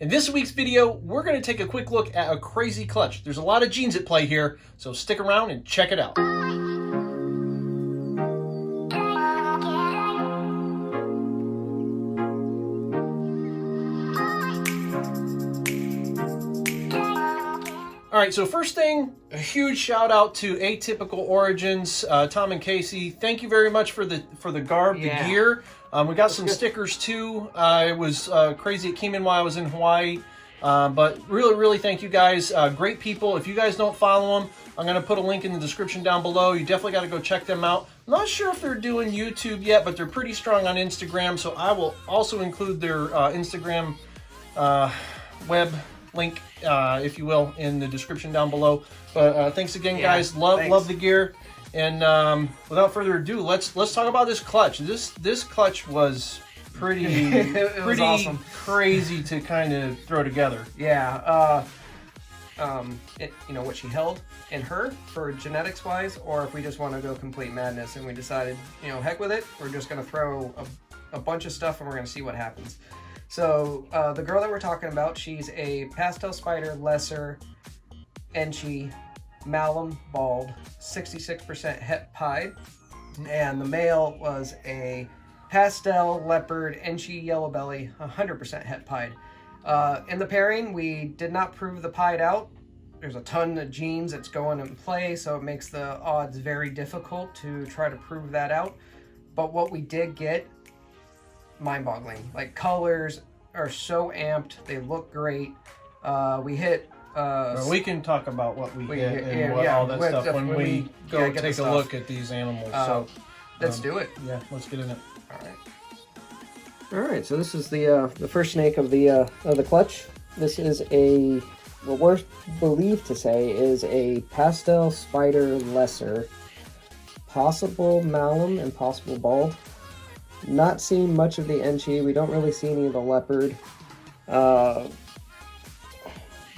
In this week's video, we're going to take a quick look at a crazy clutch. There's a lot of genes at play here, so stick around and check it out. All right, so first thing, a huge shout out to Atypical Origins, Tom and Casey. Thank you very much for the garb, the gear. We got some stickers too. It was crazy. It came in while I was in Hawaii, but really thank you guys. Great people. If you guys don't follow them, I'm gonna put a link in the description down below. You definitely got to go check them out. I'm not sure if they're doing YouTube yet, but they're pretty strong on Instagram. So I will also include their Instagram web link, if you will, in the description down below. But thanks again, guys. Love the gear. And without further ado, let's talk about this clutch. This clutch was pretty was awesome. Crazy to kind of throw together. Yeah. You know what she held in her for genetics wise, or if we just want to go complete madness and we decided, you know, heck with it, we're just going to throw a bunch of stuff and we're going to see what happens. So the girl that we're talking about, she's a pastel spider lesser Enchi Malum bald, 66% het pied, and the male was a pastel leopard Enchi yellow belly, 100% het pied. In the pairing, we did not prove the pied out. There's a ton of genes that's going in play, so it makes the odds very difficult to try to prove that out. But what we did get, mind-boggling. Like, colors are so amped, they look great. We hit we can talk about what we get and all that stuff when we go take a look at these animals. So let's do it. Yeah, let's get in it. All right. So this is the first snake of the clutch. This is what we're believed to say is a pastel spider lesser, possible malum and possible bald. Not seeing much of the Enchi. We don't really see any of the leopard.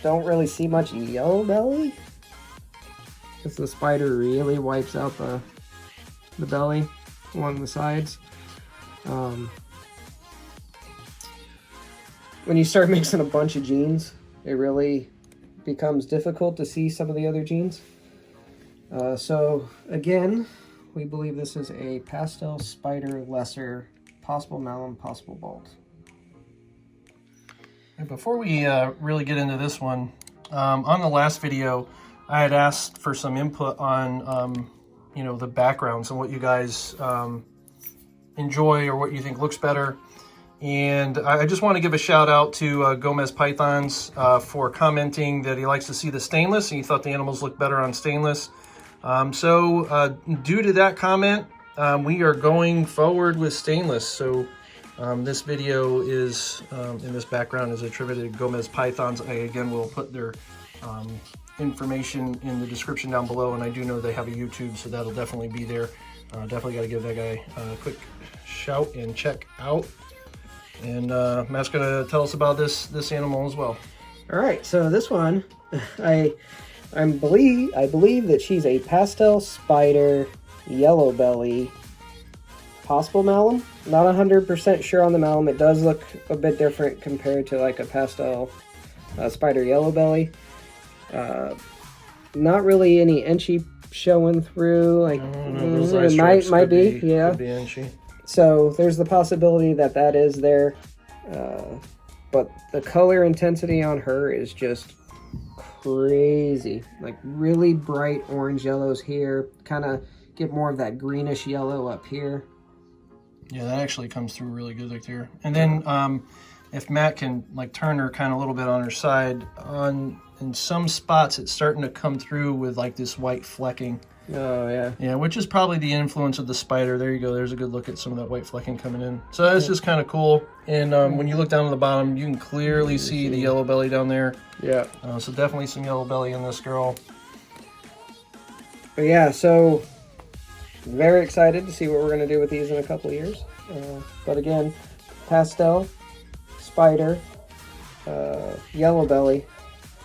Don't really see much yellow belly, because the spider really wipes out the belly along the sides. When you start mixing a bunch of genes, it really becomes difficult to see some of the other genes. So again, we believe this is a pastel spider lesser, possible malum, possible bald. Before we really get into this one, on the last video, I had asked for some input on, you know, the backgrounds and what you guys enjoy or what you think looks better. And I just want to give a shout out to Gomez Pythons for commenting that he likes to see the stainless and he thought the animals look better on stainless. So due to that comment, we are going forward with stainless. So this video is, in this background, is attributed to Gomez Pythons. I, again, will put their information in the description down below, and I do know they have a YouTube, so that'll definitely be there. Definitely got to give that guy a quick shout and check out. And Matt's going to tell us about this animal as well. All right, so this one, I believe that she's a pastel spider yellow belly, possible malum. Not 100% sure on the malum. It does look a bit different compared to like a pastel spider yellow belly. Not really any Enchi showing through. Like it might be, yeah. Could be Enchi. So there's the possibility that is there. But the color intensity on her is just crazy. Like really bright orange yellows here. Kind of get more of that greenish yellow up here. Yeah, that actually comes through really good right there. And then if Matt can like turn her kind of a little bit on her side, in some spots it's starting to come through with like this white flecking. Oh yeah. Yeah, which is probably the influence of the spider. There you go. There's a good look at some of that white flecking coming in. So that's just kind of cool. And when you look down to the bottom, you can clearly see the yellow belly down there. Yeah. So definitely some yellow belly in this girl. But yeah, so very excited to see what we're going to do with these in a couple of years. But again, pastel, spider, yellow belly,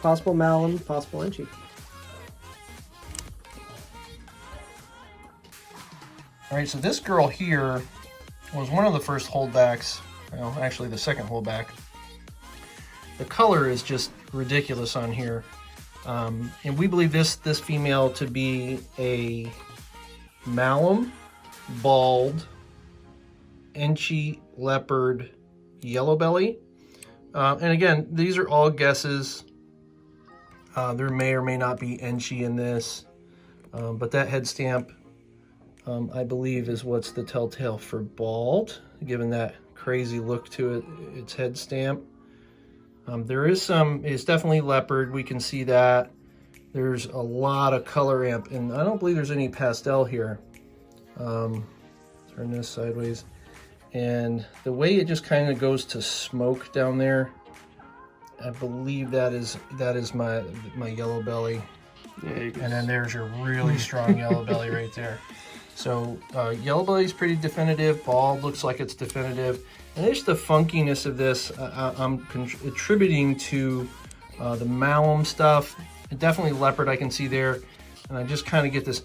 possible malum, possible Enchi. All right, so this girl here was one of the first holdbacks, well, actually the second holdback. the color is just ridiculous on here. And we believe this female to be a Malum, bald, Enchi leopard, yellow belly. And again, these are all guesses. There may or may not be Enchi in this, but that head stamp, I believe, is what's the telltale for bald, given that crazy look to it, its head stamp. There is some, it's definitely leopard, we can see that. There's a lot of color amp, and I don't believe there's any pastel here. Turn this sideways. And the way it just kind of goes to smoke down there, I believe that is my yellow belly. Yeah, and then there's your really strong yellow belly right there. So yellow belly is pretty definitive. Bald looks like it's definitive. And there's the funkiness of this. I'm attributing to the Malum stuff. Definitely leopard I can see there. And I just kind of get this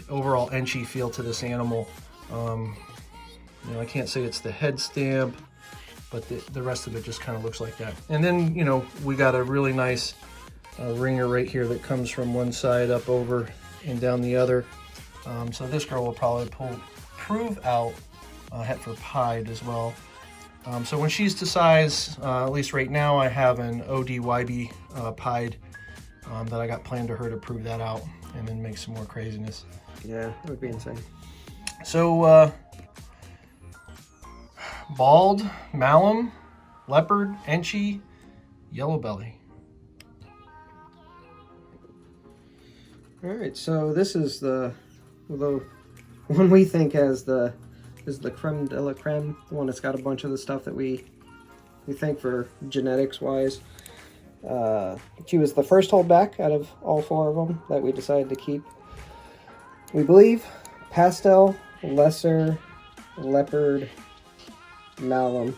overall Enchi feel to this animal. You know, I can't say it's the head stamp, but the rest of it just kind of looks like that. And then, you know, we got a really nice ringer right here that comes from one side up over and down the other. So this girl will probably prove out Heifer pied as well. So when she's to size, at least right now, I have an ODYB pied that I got planned to her to prove that out and then make some more craziness. Yeah, that would be insane. So bald, Malum, leopard, Enchi, yellow belly. All right, so this is the one we think is the creme de la creme, the one that's got a bunch of the stuff that we think for genetics wise. She was the first holdback out of all four of them that we decided to keep. We believe pastel, lesser, leopard, Malum,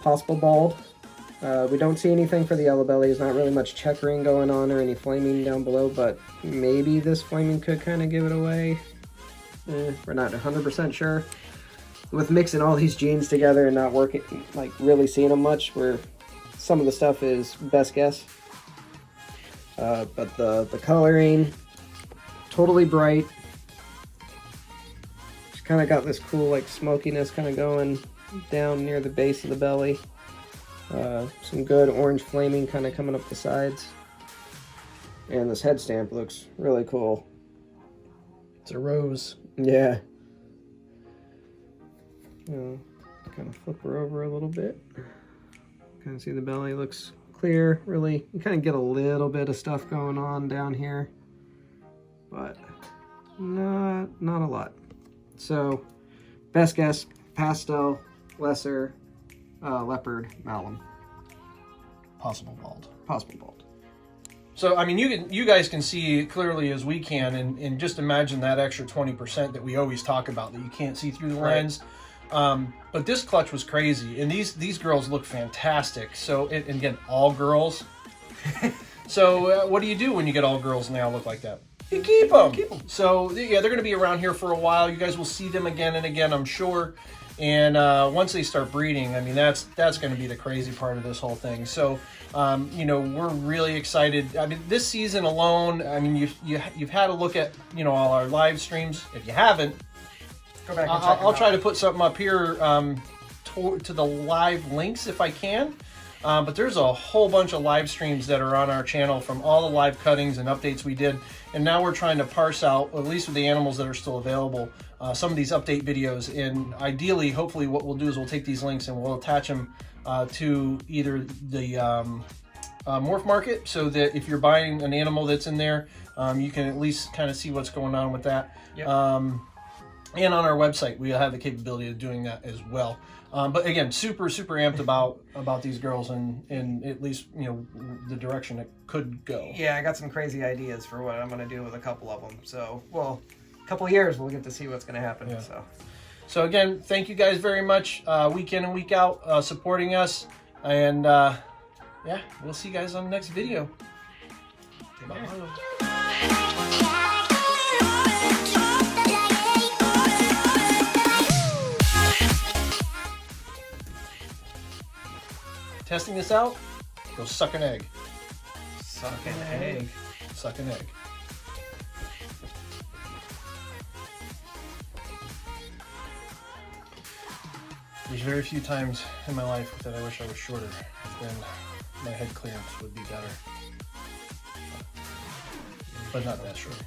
possible bald. We don't see anything for the yellow belly. There's not really much checkering going on or any flaming down below, but maybe this flaming could kind of give it away. We're not 100% sure. With mixing all these genes together and not working, like really seeing them much, where some of the stuff is best guess. But the coloring, totally bright. She's kind of got this cool like smokiness kind of going down near the base of the belly. Some good orange flaming kind of coming up the sides. And this head stamp looks really cool. It's a rose. Yeah. Kind of flip her over a little bit. Kind of see the belly looks clear. Really, you kind of get a little bit of stuff going on down here, but not a lot. So, best guess: pastel, lesser, leopard, Malum. Possible bald. Possible bald. So, I mean, you guys can see clearly as we can, and just imagine that extra 20% that we always talk about that you can't see through the lens. But this clutch was crazy, and these girls look fantastic. So, and again, all girls. So, what do you do when you get all girls and they all look like that? You keep them. So, yeah, they're going to be around here for a while. You guys will see them again and again, I'm sure. And once they start breeding, I mean, that's going to be the crazy part of this whole thing. So, you know, we're really excited. I mean, this season alone, I mean, you've had a look at, you know, all our live streams. If you haven't, go back and check I'll try to put something up here to the live links if I can. But there's a whole bunch of live streams that are on our channel from all the live cuttings and updates we did. And now we're trying to parse out, at least with the animals that are still available, some of these update videos. And ideally, hopefully what we'll do is we'll take these links and we'll attach them to either the Morph Market, so that if you're buying an animal that's in there, you can at least kind of see what's going on with that. Yep. And on our website, we have the capability of doing that as well. But again, super amped about these girls and at least, you know, the direction it could go. Yeah, I got some crazy ideas for what I'm going to do with a couple of them. So, well, a couple of years we'll get to see what's going to happen. Yeah. So again, thank you guys very much, week in and week out, supporting us. And yeah, we'll see you guys on the next video. Bye. Testing this out. Go suck an egg. Suck an egg. Suck an egg. There's very few times in my life that I wish I was shorter. Then my head clearance would be better. But not that short.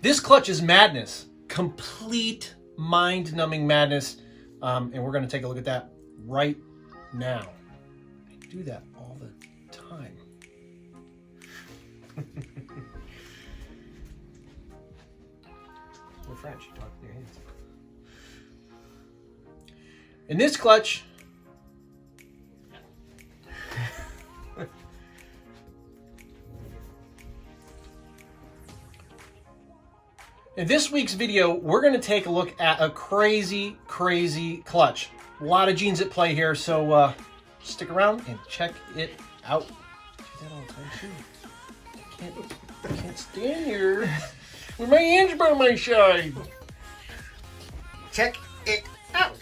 This clutch is madness. Complete mind-numbing madness. And we're going to take a look at that right now. I do that all the time. We're French. You talk with your hands. In this clutch, in this week's video, we're going to take a look at a crazy, crazy clutch. A lot of genes at play here, so stick around and check it out. Do that all the time too. I can't stand here with my hands by my side. Check it out.